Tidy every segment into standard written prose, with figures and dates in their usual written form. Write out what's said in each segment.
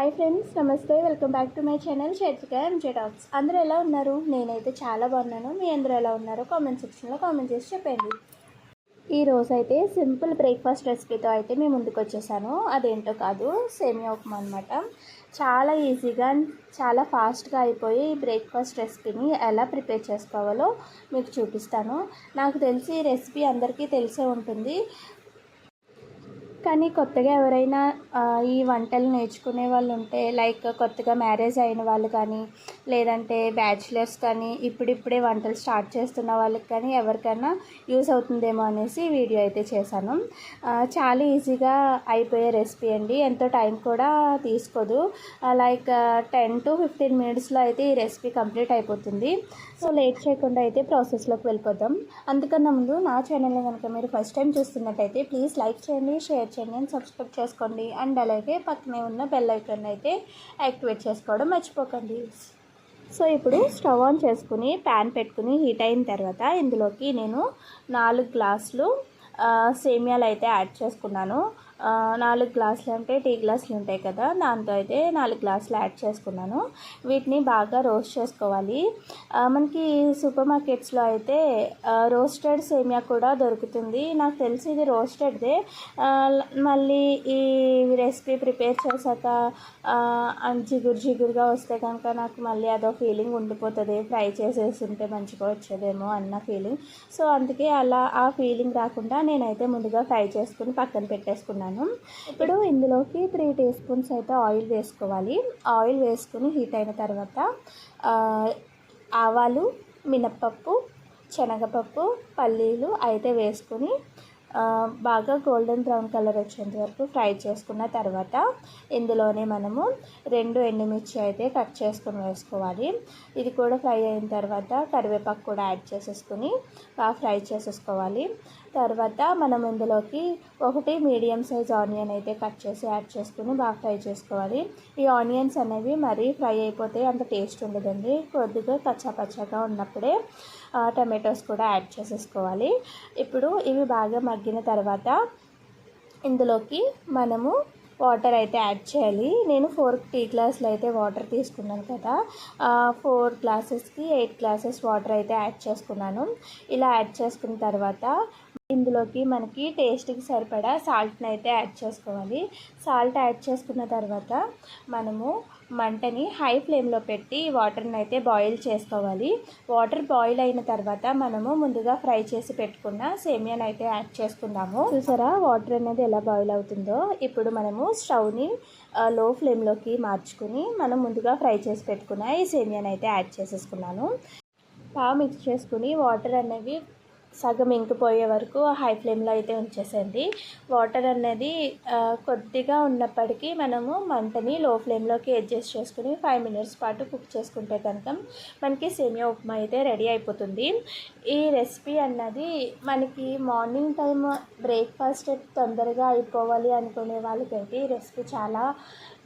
Hi friends, నమస్తే. Welcome back to my channel Chaitrika MJ talks. అందరూ ఎలా ఉన్నారు? నేనైతే చాలా బాగున్నాను. మీ అందరూ ఎలా ఉన్నారో కామెంట్ సెక్షన్లో కామెంట్ చేసి చెప్పండి. ఈరోజు అయితే సింపుల్ బ్రేక్ఫాస్ట్ రెసిపీతో అయితే మేము ముందుకు వచ్చేసాను. అదేంటో కాదు, సేమియా ఉప్మా అనమాట. చాలా ఈజీగా చాలా ఫాస్ట్గా అయిపోయి బ్రేక్ఫాస్ట్ రెసిపీని ఎలా ప్రిపేర్ చేసుకోవాలో మీకు చూపిస్తాను. నాకు తెలిసి ఈ రెసిపీ అందరికీ తెలిసే ఉంటుంది, కానీ కొత్తగా ఎవరైనా ఈ వంటలు నేర్చుకునే వాళ్ళు ఉంటే, లైక్ కొత్తగా మ్యారేజ్ అయిన వాళ్ళు కానీ, లేదంటే బ్యాచిలర్స్ కానీ, ఇప్పుడిప్పుడే వంటలు స్టార్ట్ చేస్తున్న వాళ్ళకి కానీ ఎవరికైనా యూస్ అవుతుందేమో అనేసి వీడియో అయితే చేశాను. చాలా ఈజీగా అయిపోయే రెసిపీ అండి. ఎంతో టైం కూడా తీసుకోదు. లైక్ 10 to 15 మినిట్స్లో అయితే ఈ రెసిపీ కంప్లీట్ అయిపోతుంది. సో లేట్ చేయకుండా అయితే ప్రాసెస్లోకి వెళ్ళిపోదాం. అందుకన్నా ముందు నా ఛానల్ని కనుక మీరు ఫస్ట్ టైం చూస్తున్నట్టయితే ప్లీజ్ లైక్ చేయండి, షేర్ చేయండి అండ్ సబ్స్క్రైబ్ చేసుకోండి. అండ్ అలాగే పక్కనే ఉన్న బెల్ ఐకాన్ అయితే యాక్టివేట్ చేసుకోవడం మర్చిపోకండి. సో ఇప్పుడు స్టవ్ ఆన్ చేసుకుని ప్యాన్ పెట్టుకుని హీట్ అయిన తర్వాత ఇందులోకి నేను 4 గ్లాసులు సేమియాలు అయితే యాడ్ చేసుకున్నాను. 4 గ్లాసులు అంటే టీ గ్లాసులు ఉంటాయి కదా, దాంతో అయితే 4 గ్లాసులు యాడ్ చేసుకున్నాను. వీటిని బాగా రోస్ట్ చేసుకోవాలి. మనకి సూపర్ మార్కెట్స్లో అయితే రోస్టెడ్ సేమియా కూడా దొరుకుతుంది. నాకు తెలిసి ఇది రోస్టెడ్దే. మళ్ళీ ఈ రెసిపీ ప్రిపేర్ చేశాక జిగురుగా వస్తే కనుక నాకు మళ్ళీ అదో ఫీలింగ్ ఉండిపోతుంది, ఫ్రై చేసేసి ఉంటే మంచిగా వచ్చేదేమో అన్న ఫీలింగ్. సో అందుకే అలా ఆ ఫీలింగ్ రాకుండా నేనైతే ముందుగా ఫ్రై చేసుకుని పక్కన పెట్టేసుకున్నాను. ఇప్పుడు ఇందులోకి 3 టీ స్పూన్స్ అయితే ఆయిల్ వేసుకోవాలి. ఆయిల్ వేసుకుని హీట్ అయిన తర్వాత ఆవాలు, మినప్పప్పు, శనగపప్పు, పల్లీలు అయితే వేసుకుని బాగా గోల్డెన్ బ్రౌన్ కలర్ వచ్చేంత వరకు ఫ్రై చేసుకున్న తర్వాత ఇందులోనే మనము 2 ఎండుమిర్చి అయితే కట్ చేసుకుని వేసుకోవాలి. ఇది కూడా ఫ్రై అయిన తర్వాత కరివేపాకు కూడా యాడ్ చేసేసుకుని బాగా ఫ్రై చేసేసుకోవాలి. తర్వాత మనం ఇందులోకి 1 మీడియం సైజ్ ఆనియన్ అయితే కట్ చేసి యాడ్ చేసుకుని బాగా ఫ్రై చేసుకోవాలి. ఈ ఆనియన్స్ అనేవి మరీ ఫ్రై అయిపోతే అంత టేస్ట్ ఉండదండి. కొద్దిగా కచ్చాపచ్చాగా ఉన్నప్పుడే టమాటోస్ కూడా యాడ్ చేసేసుకోవాలి. ఇప్పుడు ఇవి బాగా మగ్గిన తర్వాత ఇందులోకి మనము వాటర్ అయితే యాడ్ చేయాలి. నేను 4 టీ గ్లాసులు అయితే వాటర్ తీసుకున్నాను కదా, 4 గ్లాసెస్కి 8 గ్లాసెస్ వాటర్ అయితే యాడ్ చేసుకున్నాను. ఇలా యాడ్ చేసుకున్న తర్వాత ఇందులోకి మనకి టేస్ట్కి సరిపడా సాల్ట్ని అయితే యాడ్ చేసుకోవాలి. సాల్ట్ యాడ్ చేసుకున్న తర్వాత మనము మంటని హై ఫ్లేమ్లో పెట్టి వాటర్ని అయితే బాయిల్ చేసుకోవాలి. వాటర్ బాయిల్ అయిన తర్వాత మనము ముందుగా ఫ్రై చేసి పెట్టుకున్న సేమియాని అయితే యాడ్ చేసుకుందాము. చూసారా వాటర్ అనేది ఎలా బాయిల్ అవుతుందో. ఇప్పుడు మనము స్టవ్ని లో ఫ్లేమ్లోకి మార్చుకుని మనం ముందుగా ఫ్రై చేసి పెట్టుకున్న ఈ సేమియాని అయితే యాడ్ చేసేసుకున్నాను. బాగా మిక్స్ చేసుకుని వాటర్ అనేవి సగం ఇంకిపోయే వరకు హై ఫ్లేమ్లో అయితే ఉంచేసేయండి. వాటర్ అనేది కొద్దిగా ఉన్నప్పటికీ మనము మంటని లో ఫ్లేమ్లోకి అడ్జస్ట్ చేసుకుని 5 మినిట్స్ పాటు కుక్ చేసుకుంటే కనుక మనకి సేమియా ఉప్మా అయితే రెడీ అయిపోతుంది. ఈ రెసిపీ అన్నది మనకి మార్నింగ్ టైం బ్రేక్ఫాస్ట్ తొందరగా అయిపోవాలి అనుకునే వాళ్ళకైతే ఈ రెసిపీ చాలా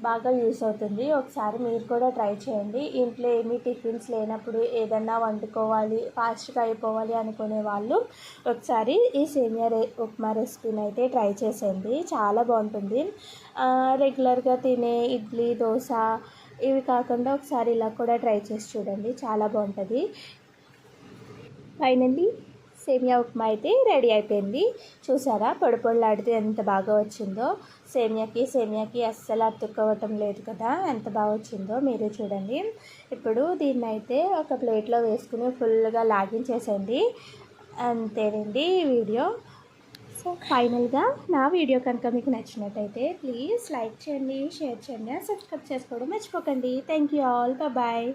బాగా యూస్ అవుతుంది. ఒకసారి మీరు కూడా ట్రై చేయండి. ఇంట్లో ఏమీ టిఫిన్స్ లేనప్పుడు ఏదన్నా వండుకోవాలి, ఫాస్ట్గా అయిపోవాలి అనుకునే వాళ్ళు ఒకసారి ఈ సేమియా ఉప్మా రెసిపీని అయితే ట్రై చేసేయండి. చాలా బాగుంటుంది. రెగ్యులర్గా తినే ఇడ్లీ, దోశ ఇవి కాకుండా ఒకసారి ఇలా కూడా ట్రై చేసి చూడండి, చాలా బాగుంటుంది. ఫైనల్లీ సేమియా ఉప్మా అయితే రెడీ అయిపోయింది. చూసారా పొడిలాడితే ఎంత బాగా వచ్చిందో. సేమియాకి అస్సలు అతుక్కోవటం లేదు కదా, ఎంత బాగా వచ్చిందో మీరే చూడండి. ఇప్పుడు దీన్ని అయితే ఒక ప్లేట్లో వేసుకుని ఫుల్గా లాగించేసేయండి. అంతేనండి ఈ వీడియో. సో ఫైనల్గా నా వీడియో కనుక మీకు నచ్చినట్టయితే ప్లీజ్ లైక్ చేయండి, షేర్ చేయండి, సబ్స్క్రైబ్ చేసుకోవడం మర్చిపోకండి. Thank you all, bye.